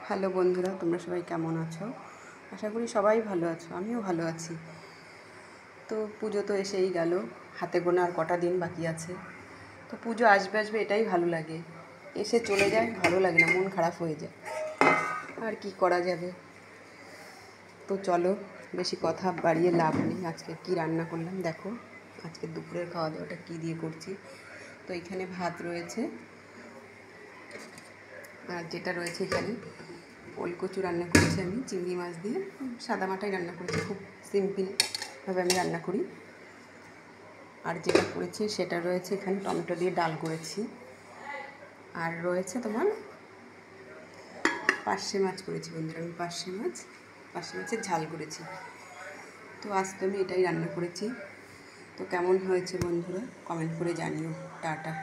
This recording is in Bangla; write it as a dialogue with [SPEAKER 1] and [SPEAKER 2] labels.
[SPEAKER 1] হ্যালো বন্ধুরা, তোমরা সবাই কেমন আছো? আশা করি সবাই ভালো আছো, আমিও ভালো আছি। তো পুজো তো এসেই গেল, হাতে গোনা আর কটা দিন বাকি আছে। তো পুজো আসবে আসবে এটাই ভালো লাগে, এসে চলে যায় ভালো লাগে না, মন খারাপ হয়ে যায়। আর কি করা যাবে। তো চলো, বেশি কথা বাড়িয়ে লাভ নেই। আজকে কি রান্না করলাম দেখো। আজকে দুপুরের খাওয়া দাওয়াটা কী দিয়ে করছি। তো এখানে ভাত রয়েছে, আর যেটা রয়েছে এখানে ওলকচু রান্না করেছি আমি চিংড়ি মাছ দিয়ে, সাদা মাটাই রান্না করেছি, খুব সিম্পলভাবে আমি রান্না করি। আর যেটা করেছি সেটা রয়েছে এখানে টমেটো দিয়ে ডাল করেছি, আর রয়েছে তোমার পার্শে মাছ করেছি বন্ধুরা। আমি পার্শে মাছের ঝাল করেছি। তো আজকে আমি এটাই রান্না করেছি। তো কেমন হয়েছে বন্ধুরা কমেন্ট করে জানিও। টাটা।